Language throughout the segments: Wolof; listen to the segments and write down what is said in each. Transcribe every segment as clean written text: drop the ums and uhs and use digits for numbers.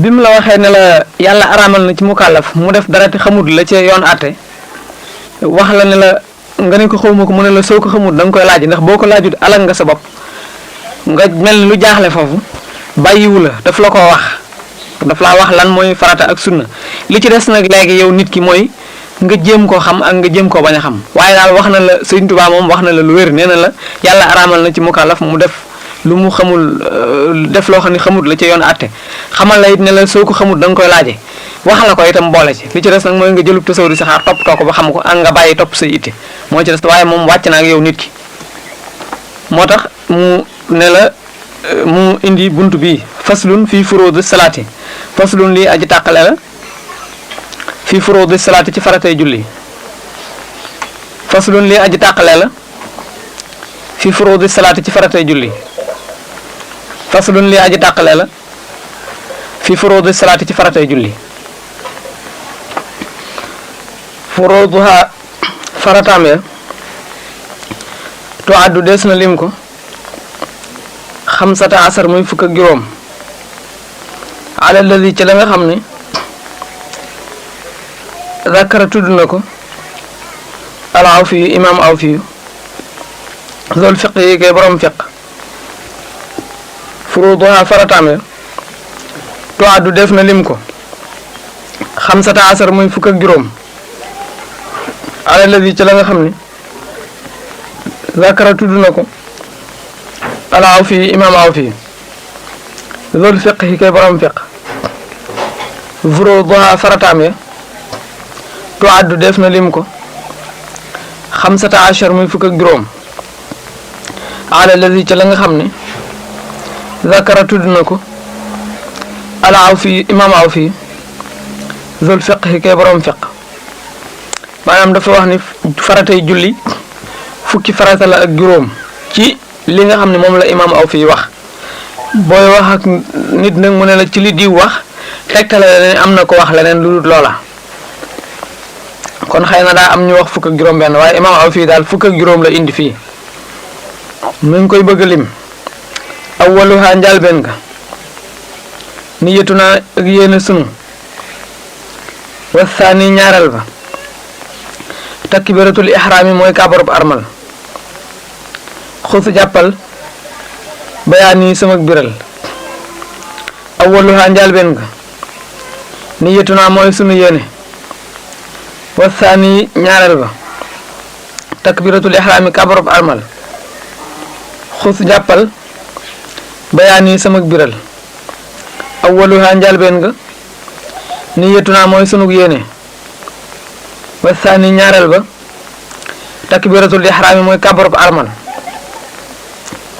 bim la waxee ne la yàlla araamal na ci mukallaf mu def dara te xamut la ci yoon àtte wax la ne la nga ne ko xawma ko mu ne la soo ko xamut da nga koy laaj ndax boo ko laajut alal nga sa bopp nga mel ni lu jaaxle foofu bàyyiwu la daf la ko wax daf laa wax lan mooy farata ak sunna li ci des nag léegi yow nit ki mooy nga jéem koo xam ak nga jéem koo bañ a xam waaye daal wax na la Sëriñ Tuubaa moom wax na la lu wér nee na la yàlla araamal na ci mukallaf mu def lu mu xamul def loo xam ne xamut la ci yoon àtte xamal la it ne la soo ko xamut da nga koy laaje wax la ko itam boole ci li ci des nag mooy nga jëlub tasawur si xaar toppatoo ko ba xam ko ak nga bàyyi topp sa itte moo ci des waaye moom wàcc na ak yow nit ki moo tax mu ne la mu indi bunt bi faslun fii furuudi salaati faslun lii aji tàqale la fii furuudi salaati ci faratay julli faslun lii aji tàqale la fii furuudi salaati ci faratay julli faslun lii aji tàqale la fii furuudi salaati ci faratay julli furuuduha farataam ya tu addu des na lim ko xamsata asar muy fukk ak juróom ala ladi ci la nga xam ne zakara tudd na ko al awfi imaam awfi loolu fiq yi kay borom fiq furuuduha farataam ya tu addu def na lim ko xamsata asar muy fukk ak juróom ala ladi ci la nga xam ne zakara tudd na ko al awfi imaam awfi loolu fiq yi kay borom fiq furuuduha farataam ya tu addu def na lim ko xamsata ashar muy fukk ak juróom ala ladi ci la nga xam ne zakara tudd na ko al awfi imaam awfi loolu fiq yi kay borom fiq maanaam dafa wax ni faratay julli fukki farata la ak juróom ci li nga xam ne moom la imaam awfi wax booy wax ak nit nag mu ne la ci li diw wax tegtale leneen am na ko wax leneen lu dul loola kon xëy na daa am ñu wax fukk ak juróom benn waaye imaam awfi daal fukk ak juróom la indi fii mu ngi koy bëgg lim awwaluha njàlbeen ga niyatu naa ak yéene sunu wasaani ñaareel ba takbiratul ihraami mooy kaabarub armal xusu jàppal bayaani sama biral awwaluha njàlbeen ga niyatu naa mooy sunu yéene wasaani ñaareel ba takbiratul ihraami kaabarub armal xusu jàppal bayaani sama biral awwaluha njàlbeen ga niyatu naa mooy sunu yéene wasaani ñaareel ba takbiratul ihraami mooy kàbbarub armal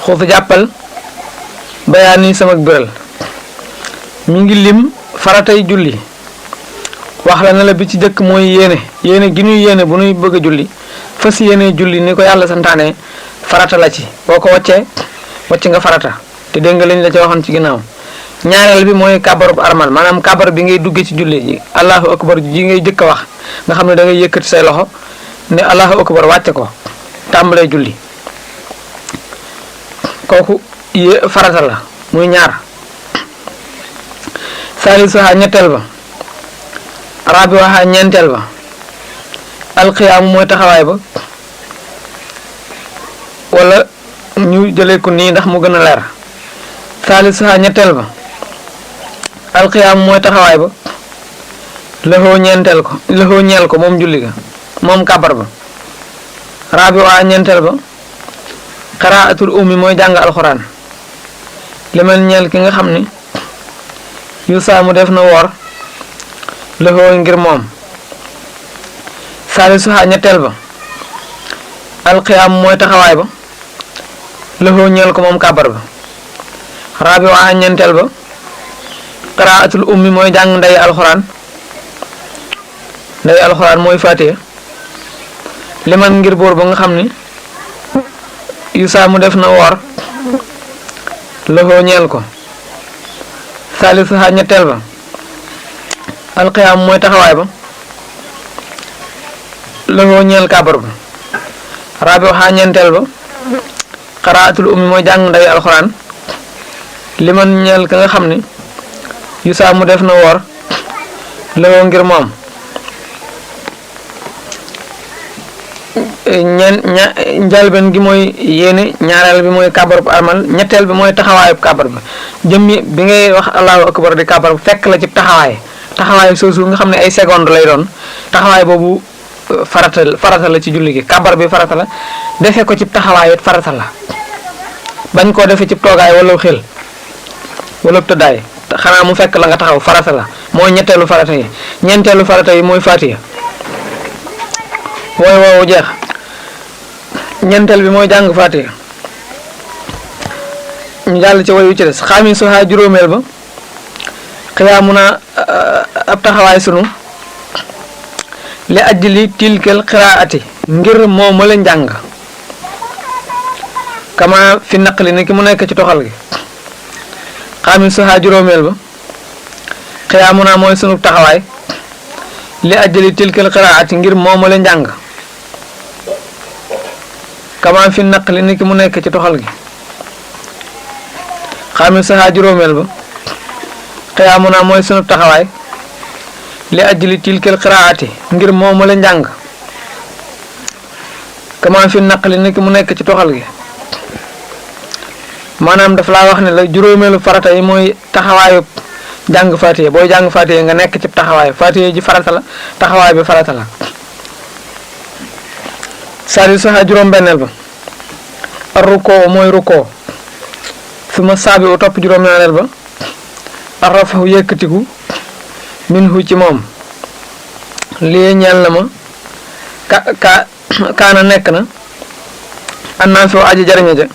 xuusu jàppal bayaani sama biral mi ngi lim faratay julli wax la ne la bi ci jëkk mooy yéene gi ñuy yéene bu nuy bëgg a julli fas yéene julli ni ko yàlla santaane farata la ci boo ko wàcc nga farata te dégg nga lañ la ci waxoon ci ginnaaw ñaareel bi mooy kàbbarub armal maanaam kàbbar bi ngay duggee ci julli ji allahu akbar ji ngay jëkk a wax nga xam ne da ngay yëkkati say loxo ne allahu akbar wàcce ko tàmbalee julli kooku farata la muy ñaar salisuha ñetteel ba rabiuha ñeenteel ba alxiyaamu mooy taxawaay ba wala ñu jëlee ko nii ndax mu gën a leer salisuha ñetteel ba alxiyaamu mooy taxawaay ba lëxoo ñeel ko moom julli ga moom kàbbar ba rabiuha ñeenteel ba qiraatul ummi mooy jàng alxuraan liman ñeel ki nga xam ni yu saamu def na woor lëxoo ngir moom salisuha ñetteel ba alxiyaam mooy taxawaay ba lëxoo ñeel ko moom kàbbar ba rabiuha ñeenteel ba qiraatul ummi mooy jàng ndey alxuraan mooy faatiha liman ngir boor ba nga xam ni yu saamu def na woor lëxoo ñeel ko salisuha ñetteel ba alxiyaam mooy taxawaay ba lëxoo ñeel kàbbar ba rabiuha ñeenteel ba qiraatul ummi mooy jàng ndey alxuraan liman ñeel ka nga xam ni yu saa mu def na woor lewoo ngir moom njalbeen gi mooy yéene, ñaareel bi mooy kàbbar bu armal, ñetteel bi mooy taxawaayub kàbbar bi jëmmi bi ngay wax allahu akbar di kàbbar fekk la ci taxawaay soosu nga xam ne ay seconde lay doon taxawaay boobu farata la ci julli gi. kàbbar bi farata la, defe ko ci taxawaay it farata la, bañ koo defee ci toogaay wala xel wala tëddaay xanaa mu fekk la nga taxaw farata la, mooy ñetteelu farata yi. ñeenteelu farata yi mooy fatiha wooy woowu jeex, ñeenteel bi mooy jàng fatiha. ñu jàll ci woyu ci des. xaami suha juróomeel ba xiyaamu na ab taxawaay sunu li ajli tilkel qiraati ngir moo ma la njàng kama fi naqli ni ki mu nekk ci toxal gi. xaami suha juróomeel ba xiyaamu na mooy sunu taxawaay li ajli tilkel qiraati ngir moo ma la njàng kama fi naqli ni ki mu nekk ci toxal gi. xaami suha juróomeel ba xiyaamu na mooy sunu taxawaay li ajli tilkel qiraati ngir moo ma la njàng kama fi naqli ni ki mu nekk ci toxal gi. maanaam daf laa wax ne la juróomeelu farata yi mooy taxawaayu jàng fatiha. booy jàng fatiha nga nekk ci taxawaay fatiha ji farata la, taxawaay bi farata la. sadi saxa juróom-benneel ba ar rukkoo mooy rukkoo su ma saabi u topp juróom-ñaareel ba ar rafahu yëkkatiku minhu ci moom lii ñeel na ma kaana nekk na annaa fi aji jariña ja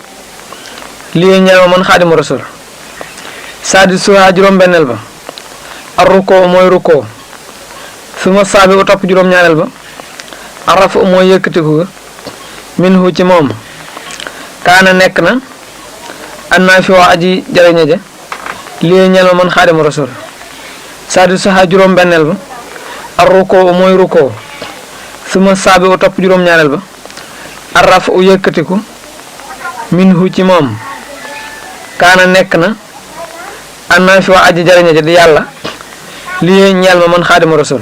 lii ñeel ma man xaadimu rasul. sadi suha juróom-benneel ba ar rukkoo mooy rukkoo su ma saabi u topp juróom-ñaareel ba ar rafahu mooy yëkkatiku ga minhu ci moom kaana nekk na annaa fi aji jariña ja lii ñeel ma man xaadimu rasul. sadi suha juróom-benneel ba ar rukkoo mooy rukkoo su ma saabi u topp juróom-ñaareel ba ar rafahu yëkkatiku minhu ci moom kaana nekk na annaa fi aji jariña ja di yàlla lii ñeel ma man xaadimu rasul.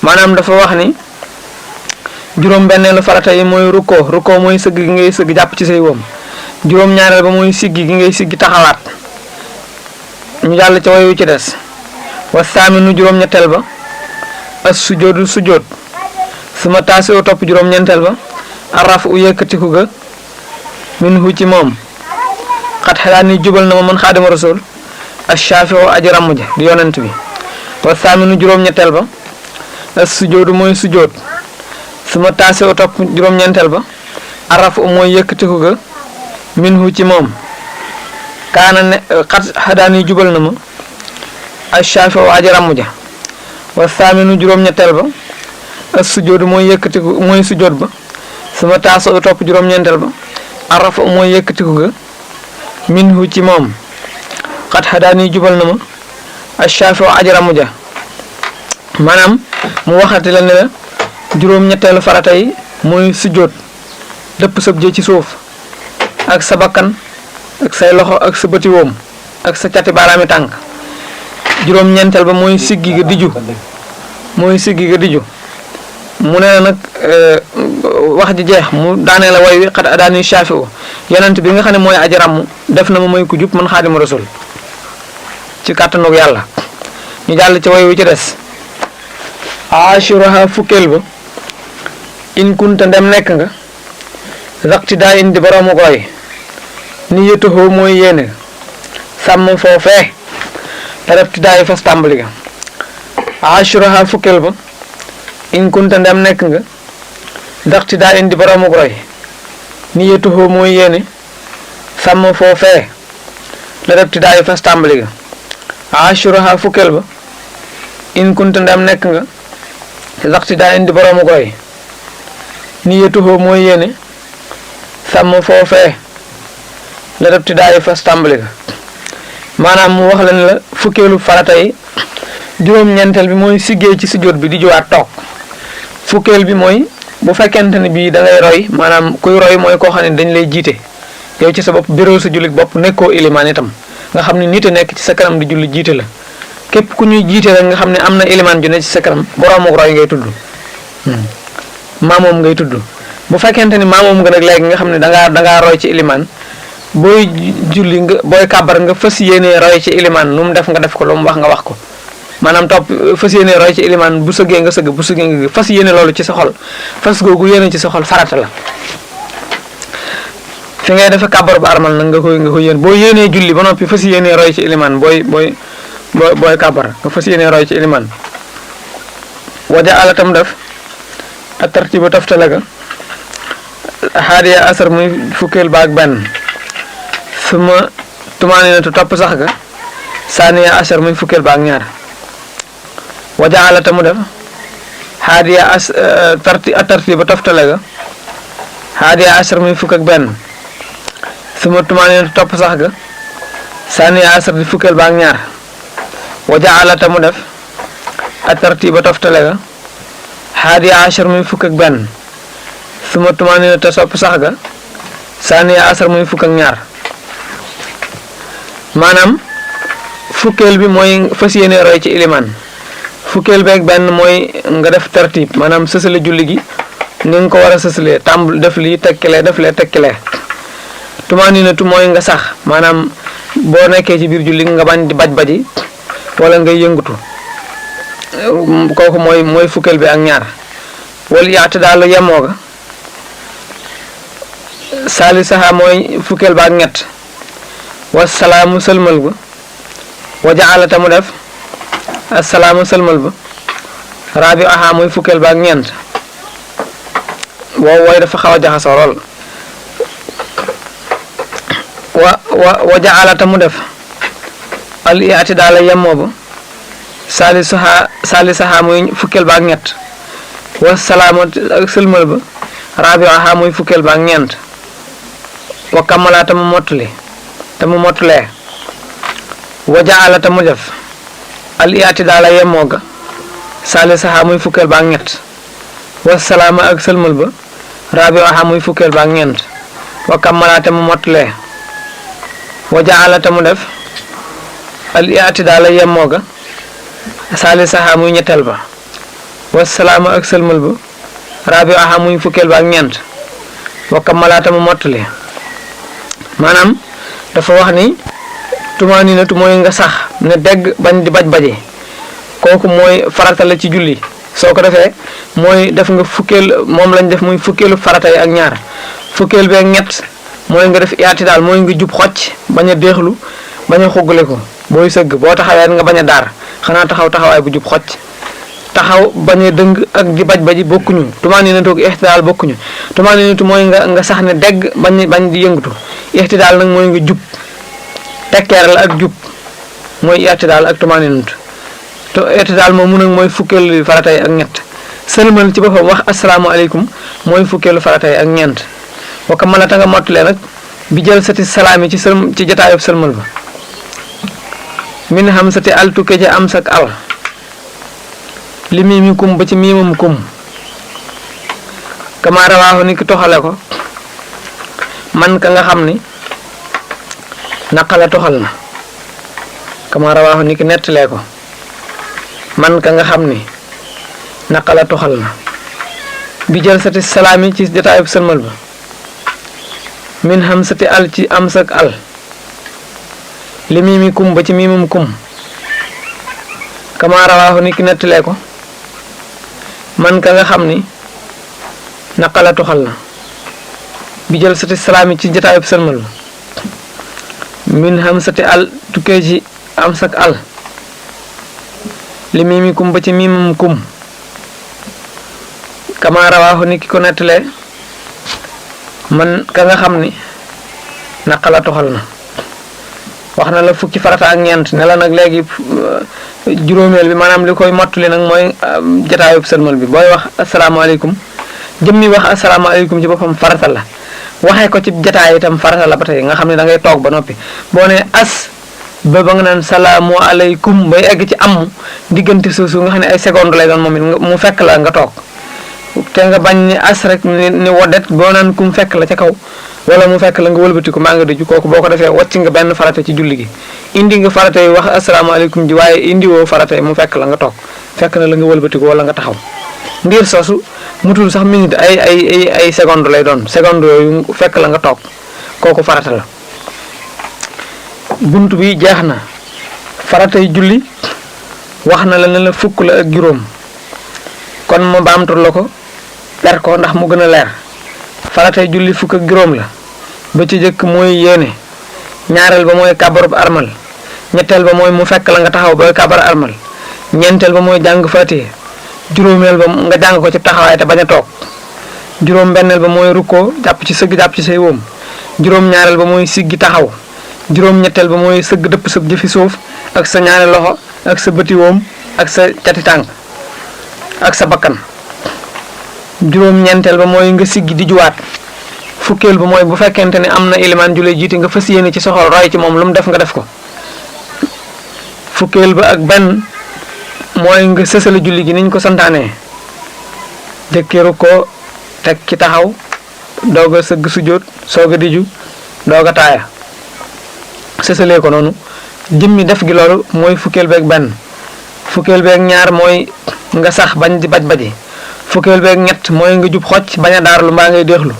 maanaam dafa wax ni juróom-benneelu farata yi mooy rukkoo mooy sëgg gi ngay sëgg jàpp ci say woom. juróom-ñaareel ba mooy siggi gi ngay siggi taxawaat. ñu jàll ci wayu ci des. wa saaminu juróom-ñetteel ba as sujoodu sujood su ma taasi u topp juróom-ñeenteel ba araf u yëkkatiku ga minhu ci moom xat xelaa ni jubal na ma man xaadima rasul ashaafi o aji ramm ja di yonent bi. wa saaminu juróom-ñetteel ba as sujoodu mooy sujood su ma taasi u topp juróom-ñeenteel ba araf u mooy yëkkatiku ga minhu ci moom kaana ne xat xelaa ni jubal na ma ashaafi o aji ramm ja. wa saaminu juróom-ñetteel ba as sujoodu mooy yëkkatiku mooy sujood ba su ma taasi u topp juróom-ñeenteel ba araf u mooy yëkkatiku ga minhu ci moom xat xadaani jubal na ma ashaafi o aji ramm ja. maanaam mu waxati la ne la juróom-ñetteelu farata yi mooy sujjóot dëpp sab jë ci suuf ak sa bakkan ak say loxo ak sa bëti woom ak sa cati baaraami tànk. juróom-ñeenteel ba mooy siggi ga diju mu ne la nag wax ji jeex mu daanee la way wi xat adaani shaafi u yonent bi nga xam ne mooy aji ràmm def na ma mooy ku jub man xaadimu rasul ci kàttanug yàlla. ñu jàll ci way wi ci des. ashuraha fukkeel ba in kunta ndem nekk nga raqti daa indi boroomu roy ni yëtuxoo mooy yéene sàmm foofee raqti daa yi fas tàmbali ga. ashuraha fukkeel ba in kunta ndem nekk nga raqti daa indi boroomu roy ni yëtuxoo mooy yéene sàmm foofee raqti daa yi fas tàmbali ga. ashuraha fukkeel ba in kunta ndem nekk nga raqti daa indi boroomu roy ni yëtuxoo mooy yéene sàmm foofee la rëbti daa yi fas tàmbali ga. maanaam mu wax leen la fukkeelu farata yi juróom-ñeenteel bi mooy siggee ci sujjóot bi di juwaat toog. fukkeel bi mooy bu fekkente ne bii da ngay roy maanaam kuy roy mooy koo xam ne dañ lay jiite yow ci sa bopp biral sa jullit bopp nekkoo ilimaan itam nga xam ne nit a nekk ci sa kanam di julli jiite la képp ku ñuy jiite rek nga xam ne am na ilimaan ju ne ci sa kanam boroomu roy ngay tudd maamoom ngay tudd bu fekkente ni maamoom nga nag léegi nga xam ne dangaa roy ci ilimaan booy julli nga booy kàbbar nga fas yéenee roy ci ilimaan lu mu def nga def ko lu mu wax nga wax ko maanaam topp fas yéenee roy ci ilimaan bu sëggee nga sëgg bu sëggee nga fas yéene loolu ci sa xol fas googu yéene ci sa xol farata la fi ngay defe kàbbar ba armal nag nga koy yéen boo yéenee julli ba noppi fas yéenee roy ci ilimaan booy kàbbar nga fas yéenee roy ci ilimaan waja àlla tam def ak tartiba toftale ga xaadiya asar muy fukkeel ba ak benn suma tumaninatu topp sax ga saaniya asar muy fukkeel ba ak ñaar waja àlla tamu def xaadiya tartiba toftale ga xaadiya asar muy fukk ak benn suma tumaninatu topp sax ga saaniya asar di fukkeel ba ak ñaar waja àlla tamu def ak tartiba toftale ga xaadiya asar muy fukk ak benn suma tumaninatu topp sax ga saaniya asar muy fukk ak ñaar maanaam fukkeel bi mooy fas yéene roy ci ilimaan fukkeel beeg benn mooy nga def tartib maanaam sësale julli gi ni nga ko war a sësalee tàmbul def lii tekkilee def lee tekkilee tumaninatu mooy nga sax maanaam boo nekkee ci biir julli nga bañ di baj-baji wala ngay yëngutu kooku mooy fukkeel bi ak ñaar wala yaatu daal yemoo ga saali saxa mooy fukkeel ba ak ñett wasalaamu sëlmal ba wajaala ta mu def asalaamu sëlmal ba rabi aha mooy fukkeel ba ak ñeent wooy dafa xaw a jaxasoo lool wajaala ta mu def al iati daal yemoo ba saali saxa mooy fukkeel ba ak ñett wasalaamu ak sëlmal ba rabi aha mooy fukkeel ba ak ñeent wa kamala ta mu mottali te mu mottulee wajaala te mu def al iati daal a yemoo ga saali saxa muy fukkeel ba ak ñett wasalaama ak sëlmal ba rabi aha muy fukkeel ba ak ñeent wa kammala te mu mottulee wajaala te mu def al iati daal a yemoo ga saali saxa muy ñetteel ba wasalaama ak sëlmal ba rabi aha muy fukkeel ba ak ñeent wa kammala te mu mottulee maanaam dafa wax ni tumaninatu mooy nga sax ne dégg bañ di baj-baje kooku mooy farata la ci julli soo ko defee mooy def nga fukkeel moom lañ def muy fukkeelu farata yi ak ñaar fukkeel bi ak ñett mooy nga def yaati daal mooy nga jub xocc bañ a déexlu bañ a xuggale ko booy sëgg boo taxawee nga bañ a daar xanaa taxawaay bu jub xocc taxaw bañ a dëng ak di baj-baji bokkuñu tumaninatu ak ixtidaal bokkuñu tumaninatu mooy nga sax ne dégg bañ di yëngatu ixtidaal nag mooy nga jub tekkeeral ak jub mooy ixtidaal ak tumaninatu te ixtidaal moom nag mooy fukkeelu farata yi ak ñett sëlmal ci boppam wax asalaamaaleykum mooy fukkeelu farata yi ak ñeent wakka mën a ta nga mottalee nag bi jël sati salaam yi ci jotaayub sëlmal ba min xam sati al tukke ci am sak al li miimi kum ba ci miimam kum kama rawaahu ni ki toxale ko man ka nga xam ni naqala toxal na kama rawaahu ni ki nettalee ko man ka nga xam ni naqala toxal na bi jël sati salaami ci jotaayub sëlmal ba min xam sati al ci am sak al li miimi kum ba ci miimam kum kama rawaahu ni ki nettalee ko man ka nga xam ni naqala toxal na bi jël sati salaami ci jotaayub sëlmal ba min xam sati al tukkee ci am sak al li miimi kum ba ci miimam kum kama rawaahu ni ki ko nettalee man ka nga xam ni naqala toxal na wax na la fukki farata ak ñeent ne la nag léegi juróomeel bi maanaam li koy mottali nag mooy jotaayub sëlmal bi booy wax asalaamaaleykum jëmmi wax asalaamaaleykum ci boppam farata la waxee ko ci jotaay itam farata la ba tey nga xam ne da ngay toog ba noppi boo ne as ba nga naan salaamualeykum bay egg ci am diggante suusu nga xam ne ay seconde lay doon moom it mu fekk la nga toog te nga bañ ni as rek ni woddet boo naan kum fekk la ca kaw wala mu fekk la nga wëlbatiku maa nga dëju kooku boo ko defee wàcc nga benn farata ci julli gi indi nga farata yi wax asalaamaaleykum ji waaye indi woo farata yi mu fekk la nga toog fekk na la nga wëlbatiku wala nga taxaw ndiir soosu mutul sax minute ay seconde lay doon seconde yooyu fekk la nga toog kooku farata la bunt bi jeex na faratay julli wax na la ne la fukk la ak juróom kon ma baamtul la ko leer ko ndax mu gën a leer faratay julli fukk ak juróom la ba ci jëkk mooy yéene ñaareel ba mooy kabarub armal ñetteel ba mooy mu fekk la nga taxaw ba kabar armal ñeenteel ba mooy jàng Faatiha juróomeel ba nga jàng ko ci taxawaay te bañ a toog juróom benneel ba mooy rukkoo jàpp ci sëgg jàpp ci say wóom juróom ñaareel ba mooy siggi taxaw juróom ñetteel ba mooy sëgg dëpp sa jëfi suuf ak sa ñaari loxo ak sa bëti wóom ak sa cati tànk ak sa bakkan juróom ñeenteel ba mooy nga siggi di juwaat fukkeel ba mooy bu fekkente ne am na ilimaan ju lay jiite nga fas yéene ci soxol roy ci moom lu mu def nga def ko fukkeel ba ak benn mooy nga sësale julli gi niñ ko santaanee jëkkiru ko teg ci taxaw doog a sëgg sujjóot soog a diju doog a taaya sësalee ko noonu jëmmi def gi loolu mooy fukkeel beeg benn fukkeel beeg ñaar mooy nga sax bañ di baj-baji fukkeel beeg ñett mooy nga jub xocc bañ a daarlu mbaa ngay déexlu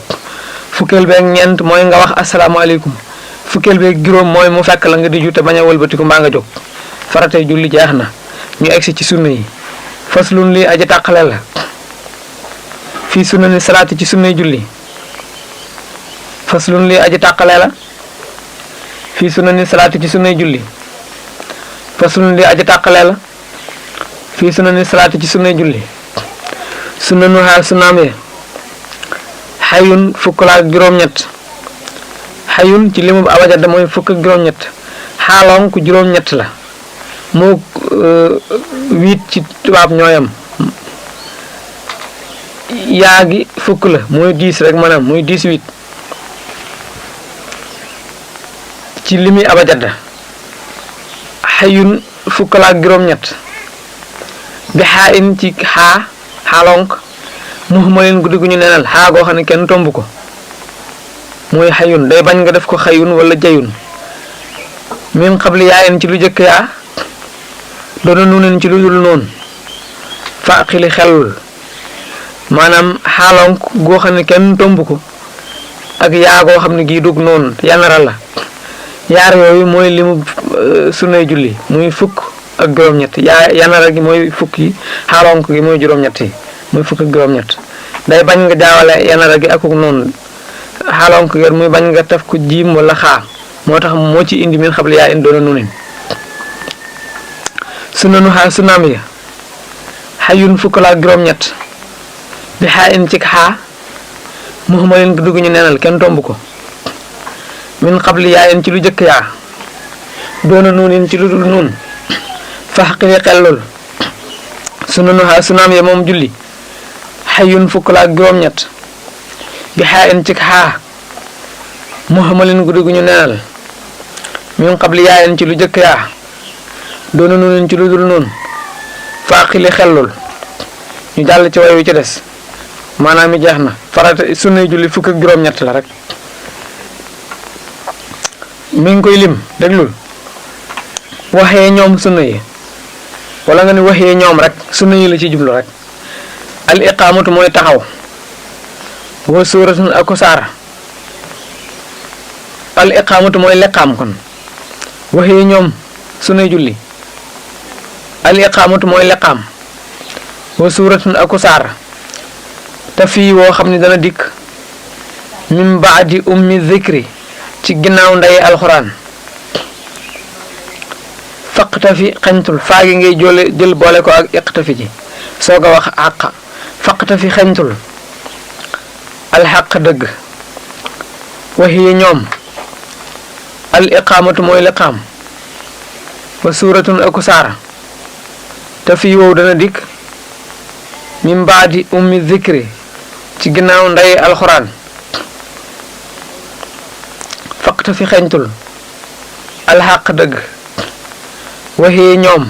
fukkeel beeg ñeent mooy nga wax asalaamaaleykum fukkeel beeg juróom mooy mu fekk la nga diju te bañ a wëlbatiku mbaa nga jóg faratay julli jeex na ñu egsi ci sunna yi faslun lii aji tàqale la fii sunna ni salaati ci sunnay julli faslun lii aji tàqale la fii sunna ni salaati ci sunnay julli faslun lii aji tàqale la fii sunna ni salaati ci sunnay julli sunna nu xaal sunnaam ye xayun fukk la ak juróom-ñett xayun ci limu abajada mooy fukk ak juróom-ñett xaaloon ku juróom-ñett la moo 8 ci tubaab ñooyam yaa gi fukk la mooy 10 rek maanaam muy 18 ci limi abajada xayun fukk la ak juróom-ñett bi xaa in ci xaalonk muhmalin guddi gu ñu nenal xaa goo xam ne kenn tomb ko mooy xayun day bañ nga def ko xayun wala jayun min xabli yaa in ci lu jëkk yaa doona nuunen ci lu dul noonu fa xili xelul maanaam xaalonk goo xam ne kenn tomb ko ak yaa goo xam ne gii dug noonu yanara la yaar yooyu mooy limu sunnay julli muy fukk ak juróom-ñett yaa yanara gi mooy fukk yi xaalonk gi mooy juróom-ñett yi muy fukk ak juróom-ñett day bañ nga jaawale yanara gi akuk noonu xaalonk gi muy bañ nga tef ko jiim wala xaa moo tax moo ci indi min xabli yaa in doona nuunen sunna nu xaa sunnaam ya xayun fukk la ak juróom-ñett bi xaa in cig xaa muhmalin ko dugg ñu neenal kenn tomb ko min xabli yaa in ci lu jëkk yaa doona nuunin ci lu dul nuun fax xili xellul sunna nu xaa sunnaam ya moom julli xayun fukk la ak juróom-ñett bi xaa in cig xaa muhmalin ko dugg ñu neenal min xabli yaa in ci lu jëkk yaa doona nuunin ci lu dul nuun faaxili xellul ñu jàll ci way wi ci des maanaam mi jeex na farata sunnay julli fukk ak juróom-ñett la rek mi ngi koy lim déglul waxee ñoom sunna yi wala nga ni waxee ñoom rek sunna yi la ci jublu rek al iqaamatu mooy taxaw wa suuratun ak saar al iqaamatu mooy leqaam kon waxee ñoom sunnay julli al iqaamatu mooy leqaam wa suuratun ak saar te fii woo xam ne dana dikk min baadi ummi zikri ci ginnaaw nday alxuraan faqtafi xañtul faa gi ngay jël boole ko ak iqtafi ji soog a wax àq faqtafi xañtul alxaq dëgg waxiye ñoom al iqaamatu mooy liqaam wa suuratun aku saar te fii wow dana dikk min baadi ummi zikri ci ginnaaw nday alxuraan faqtafi xañtul alxaq dëgg waxee ñoom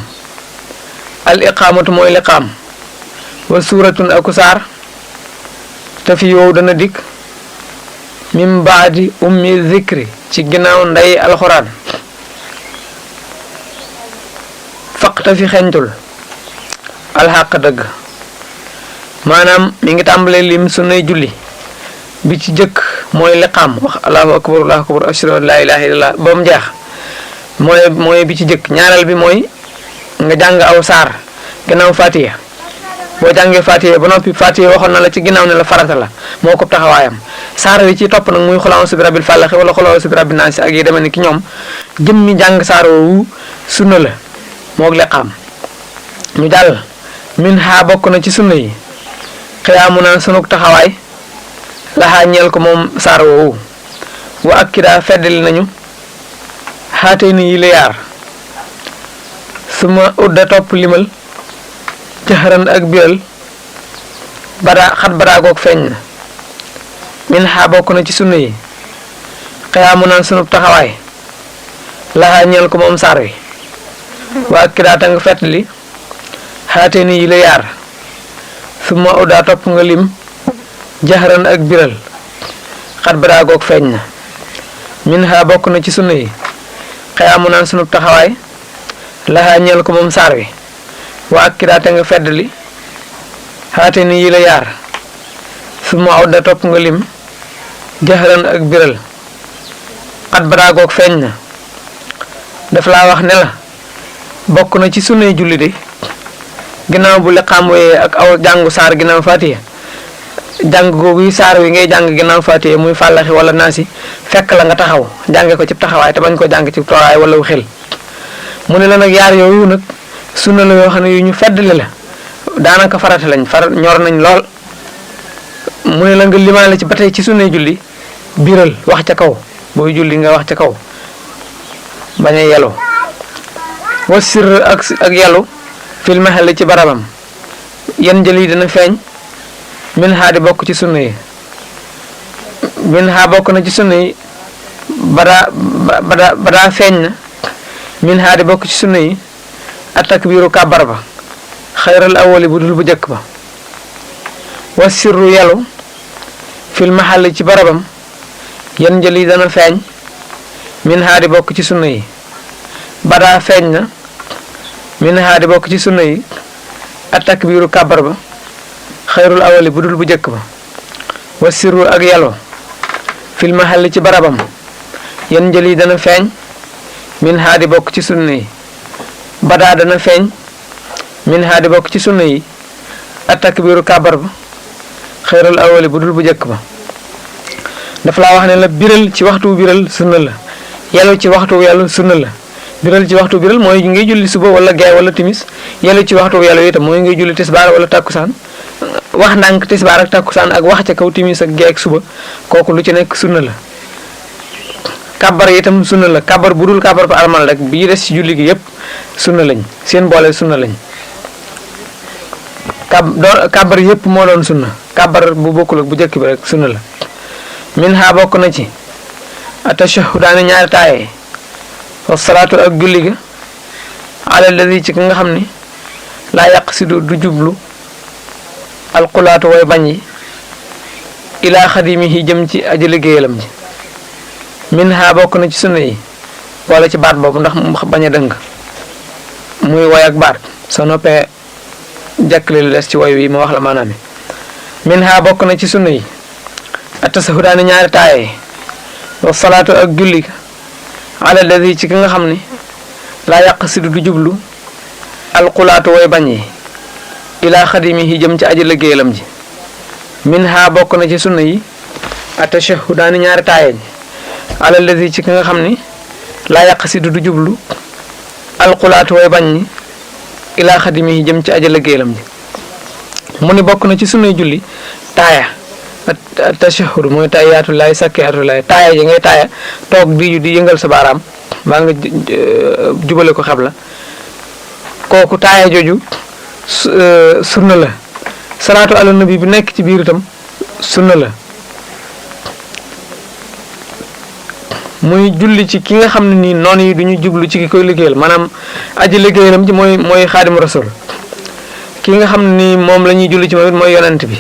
al iqaamatu mooy liqaam wa suuratun aku saar te fi yow dana dikk min baadi ummi zikri ci ginnaaw ndey alxuraan faqta fi xeñtul alxaq dëgg maanaam mi ngi tàmbalee lim sunnay julli bi ci jëkk mooy liqaam wax allahu akbar ashhadu an laa ilaaha illallah ba mu jeex mooy bi ci jëkk ñaareel bi mooy nga jàng aw saar ginnaaw fatiha boo jàngee fatiha ba noppi fatiha waxoon na la ci ginnaaw ne la farata la moo ko taxawaayam saar wi ci topp nag muy xul a'uuzu bi rabbil falaq wala xul a'uuzu bi rabbin naas ak yi demee ni ki ñoom jëmmi jàng saar woowu sunna la moog liqaam ñu jàll min ha bokk na ci sunna yi xiyaamu naa sunug taxawaay laxaa ñeel ko moom saar woowu wa ak kidaa feddali nañu xaatee ni yi la yaar suma udda topp limal jaxaran ak biral badaa goog feeñ na min xaa bokk na ci sunna yi xiyaamu naan sunub taxawaay laxaa ñeel ko moom saar wi wa ak kidaa tanga fettali xaatee ni yi la yaar suma udda topp nga lim jaxaran ak biral badaa goog feeñ na min xaa bokk na ci sunna yi xiyaamu naan sunub taxawaay laxaa ñeel ko moom saar wi wa ak kidaa te nga feddali xaate ni yi la yaar su ma awda topp nga lim jaxaran ak biral badaa goog feeñ na daf laa wax ne la bokk na ci sunnay julli de ginnaaw bu liqaam wee ak aw jàngu saar ginnaaw fatiha jàng googu saar wi ngay jàng ginnaaw fatiha muy fàllaxi wala naasi fekk la nga taxaw jànge ko ci taxawaay te bañ ko jàng ci tooraay wala wu xel mu ne la nag yaar yooyu nag sunna la yoo xam ne yu ñu feddali la daanaka farata lañ ñor nañ lool mu ne la nga limaale ci ba tey ci sunnay julli biral wax ca kaw booy julli nga wax ca kaw bañ a yelu wa sirr ak yelu fil mahal ci barabam yan jël yi dana feeñ min haa di bokk ci sunna yi min haa bokk na ci sunna yi badaa feeñ na min haa di bokk ci sunna yi atakbiiru kàbbar ba xayral awali bu dul bu jëkk ba wa sirru yelu fil mahal ci barabam yan jël yi dana feeñ min haa di bokk ci sunna yi badaa feeñ na min haa di bokk ci sunna yi atakbiiru kàbbar ba xayrul awali bu dul bu jëkk ba wa sirru ak yelo fil mahal ci barabam yan jël yi dana feeñ min haa di bokk ci sunna yi badaa dana feeñ min haa di bokk ci sunna yi atakbiiru kàbbar ba xayrul awali bu dul bu jëkk ba daf laa wax ne la biral ci waxtu biral sunna la yelu ci waxtu yelu sunna la biral ci waxtu biral mooy ngay julli suba wala gee wala timis yelu ci waxtu yelu itam mooy ngay julli tisbaar wala takkusaan wax ndànk tisbaar ak takkusaan ak wax ca kaw timis ak gee ak suba kooku lu ci nekk sunna la kàbbar itam sunna la kàbbar bu dul kàbbar ba armal rek bii des ci julli gi yépp sunna lañ seen boole sunna lañ kàbbar yépp moo doon sunna kàbbar bu bokkul ak bu jëkk bi rek sunna la min ha bokk na ci atashahudaani ñaari taaye wa salaatu ak julli ga ala ladi ci ki nga xam ni laa yaqsidu du jublu alqulaatu way bañ yi ilaa xadimihi jëm ci aji liggéeyalam ji min ha bokk na ci sunna yi wala ci baat boobu ndax mu bañ a dëng muy woy ak baat soo noppee jàkkale lu des ci woy wi ma wax la maanaam min ha bokk na ci sunna yi atasahudaani ñaari taaye wa salaatu ak julli ala ladi ci ki nga xam ni laa yaqsidu du jublu alqulaatu way bañ yi ilaa xadimihi jëm ci aji liggéeyalam ji min ha bokk na ci sunna yi atashahudaani ñaari taaye ji ala ladi ci ki nga xam ni laa yaqsidu du jublu alqulaatu way bañ ñi ilaa xadimihi jëm ci aji liggéeyalam ji mu ni bokk na ci sunnay julli taaya tashahhud mooy tahiyaatullaahi sakkiyaatullaahi taaya yi ngay taaya toog di yëngal sa baaraam mbaa nga jubale ko xebla kooku taaya jooju sunna la salaatu ala nabi bi nekk ci biir itam sunna la muy julli ci ki nga xam ne nii noonu yi duñu jublu ci ki koy liggéeyal maanaam aji liggéeyalam ci mooy xaadim rasul ki nga xam ne nii moom la ñuy julli ci moom it mooy yonent bi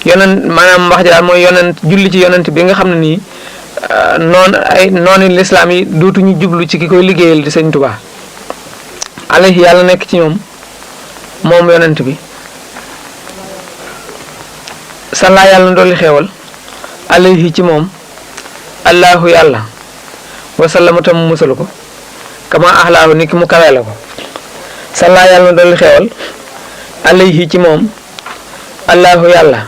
yonent maanaam wax ji daal mooy yonent julli ci yonent bi nga xam ne nii noonu lislaam yi dootuñu jublu ci ki koy liggéeyal di sëñ Tuubaa alayhi yàlla nekk ci ñoom moom yonent bi sallaa yàlla na dolli xeewal alayhi ci moom allahu yàlla wasallama tam mu musal ko kama ahlaahu ni ki mu kawee la ko sallaa yàlla na dolli xeewal alayhi ci moom allahu yàlla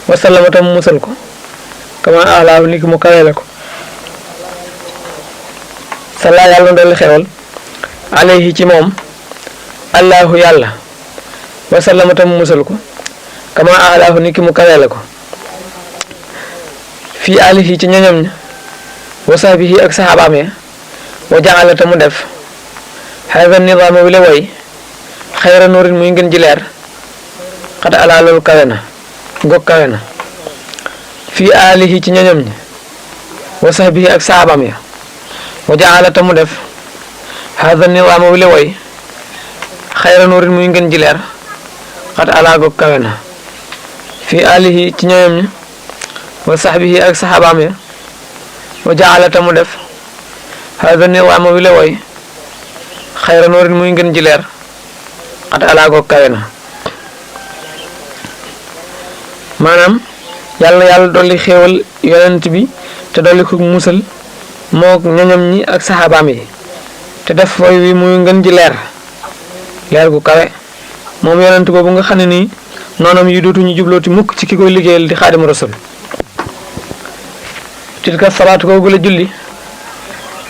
wasallama tam mu musal ko kama ahlaahu ni ki mu kawee la ko sallaa yàlla na dolli xeewal alayhi ci moom allahu yàlla wasallama tam mu musal ko kama ahlaahu ni ki mu kawee la ko fii alihi ci ñoñom ña wa sahbihi ak saxaabaam ya wa jaxala ta mu def hada nidaama wi la way xayra nuurin muy ngeen ji leer xad alaa loolu kawe na gog kawe na fii alihi ci ñoñom ña wa sahbihi ak saxaabaam ya wa jaxala ta mu def hada nidaama wi la way xayra nuurin muy ngeen ji leer xad alaa gog kawe na fii alihi ci ñoñom ña wa sahbihi ak saxaabaam ya wa jaala ta mu def hada nidaama wi la woy xayra noorin muy ngeen ji leer xat alaagoog kawe na maanaam yàlla dolli xéewal yonent bi te dolli ko musal mook ñoñom ñi ak saxaabaam yi te def woy wi muy ngeen ji leer gu kawe moom yonent boobu nga xam ne nii noonam yi dootuñu jublooti mukk ci ki koy liggéeyal di xaadimu rasul tilka salaatu googu la julli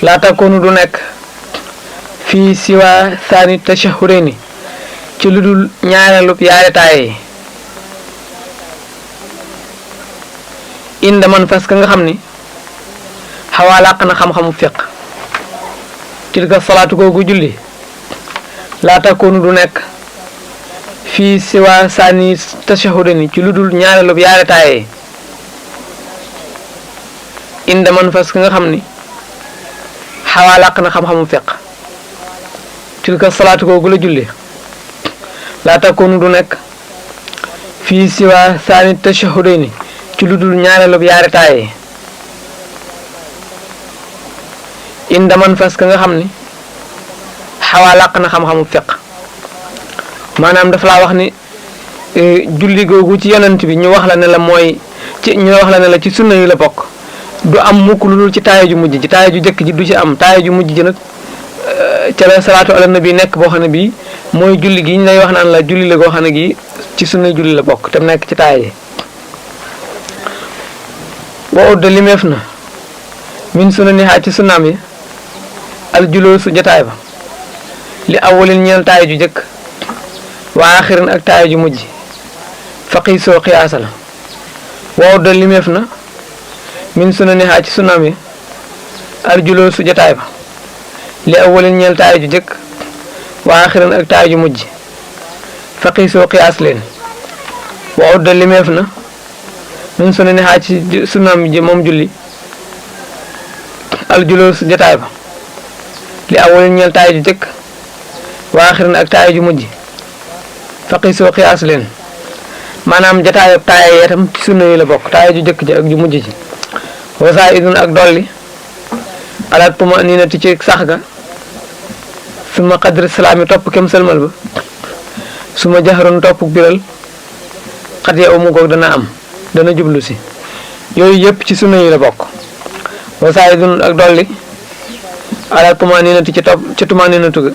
laa takkoonu du nekk fii siwa saani tashahhudayni ci lu dul ñaareelub yaari taaye yi inda man fas ka nga xam ni xawaa làq na xam-xamu fiq tilka salaatu googu julli laa takkoonu du nekk fii siwa saani tashahhudayni ci lu dul ñaareelub yaari taaye yi inda man fas ki nga xam ni xawaa làq na xam-xamu feq tilka salaatu googu la julli laa takkoonu du nekk fii siwa saani tashahhudayni ci lu dul ñaareelub yaari taaye inda man fas ki nga xam ni xawaa làq na xam-xamu feq maanaam dafa laa wax ni julli googu ci yonent bi ñu wax la ne la mooy ñu wax la ne la ci sunna yi la bokk du am mukk lu dul ci taaya ju mujj ji taaya ju jëkk ji du ci am taaya ju mujj ji nag ca la salaatu ala nabi nekk boo xam ne bii mooy julli gi ñu lay wax naan la julli la goo xam ne gi ci sunna julli la bokk te mu nekk ci taaya yi wa udda limeef na min sunna ni xaaj ci sunnaam yi al juloosu jotaay ba li awalin ñeel taaya ju jëkk wa axirin ak taaya ju mujj faqi soo xiyaasa la wa udda limeef na min suna ni xaa ci sunaam yi arjuloo su jotaay ba li awalin ñeel taay ju jëkk waa axiran ak taay ju mujj faqi soo xiyaas leen wa udda limeef na min suna ni xaa ci sunaam ji moom julli arjuloo su jotaay ba li awalin ñeel taay ju jëkk waa axiran ak taay ju mujj faqi soo xiyaas leen maanaam jotaay ak taay yee tam ci sunna yi la bokk taay ju jëkk ji ak ju mujj ji wasaa idun ak dolli ala tuma nii na ti ci sax ga suma qadri salaami topp kem sëlmal ba suma jaxaroon topp biral xat ya umu goog dana jublu si yooyu yëpp ci sunna yi la bokk wasaa idun ak dolli ala tuma nii na ti ci topp ci tuma nii na tuga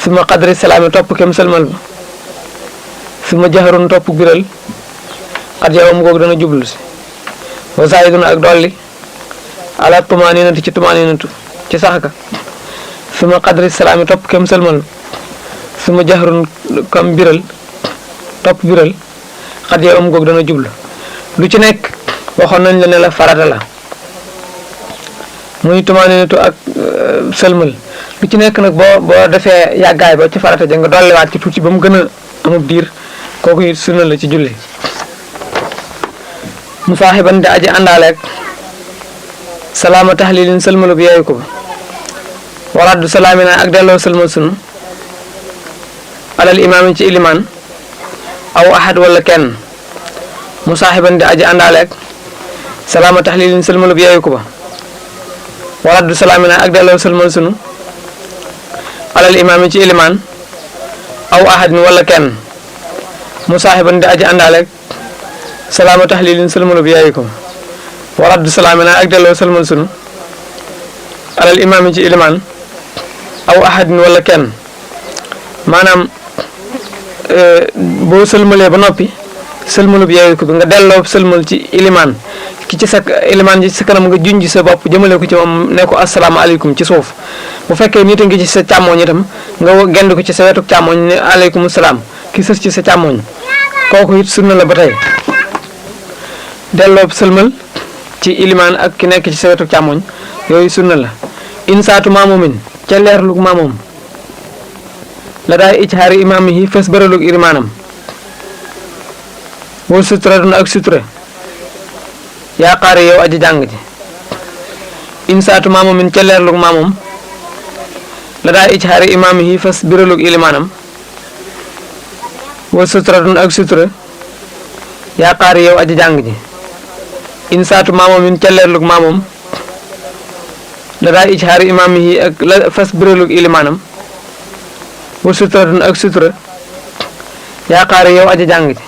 suma qadri salaami topp kem sëlmal ba suma jaxaroon topp biral xat ya umu goog dana jublu si wasaayidun ak dolli ala tumaninati ci tumaninatu ci sax ga suma qadri salaami topp kem sëlmal suma jahrun kam biral topp biral xat yee goog dana jublu lu ci nekk waxoon nañ la ne la farata la muy tumaninatu ak sëlmal lu ci nekk nag boo defee yàggaay ba ci farata ja nga dolliwaat ci tuuti ba mu gën a amub diir kooku it sunna la ci julli musaaxiban di aji àndaaleeg salaama taxlilin sëlmalu bi yeeyu ko ba waraddu salaamina ak delloo sëlmal sunu alal imaam yi ci ilimaan aw ahad wala kenn musaaxiban di aji àndaaleeg salaama taxlilin sëlmalub yeeyu ko ba waraddu salaamina ak delloo sëlmal sunu alal imaam yi ci ilimaan aw ahadin wala kenn musaaxiban di aji àndaaleeg salaama taxlilin sëlmalub yeeyu ko waraddu salaamina ak delloo sëlmal sunu alal imaam yi ci ilimaan aw ahadin wala kenn maanaam boo sëlmalee ba noppi sëlmalub yeeyu ko bi nga delloo sëlmal ci ilimaan ki ci sa ilimaan ji ci sa kanam nga junj sa bopp jëmale ko ci moom ne ko asalaamaaleykum ci suuf bu fekkee nit a ngi ci sa càmmooñ itam nga gend ko ci sa wetu càmmooñ ne aleykum salaam ki sës ci sa càmmooñ kooku it sunna la ba tey delloo sëlmal ci ilimaan ak ki nekk ci sa wetu càmmooñ yooyu sunna la insaatu maamumin ca leerlug maamoom la daay ijhaari imaam yi fes bëralug ilimaanam wal sutura duna ak sutura yaakaar yow aji jàng ji insaatu maamumin ca leerlug maamoom la daay ijhaari imaam yi fes bëralug ilimaanam wal sutura duna ak sutura yaakaar yow aji jàng ji insaatu maamumin ca leerlug maamoom la daay ijhaari imaam yi ak la fes bëralug ilimaanam wal sutura duna ak sutura yaakaar yow aji jàng ji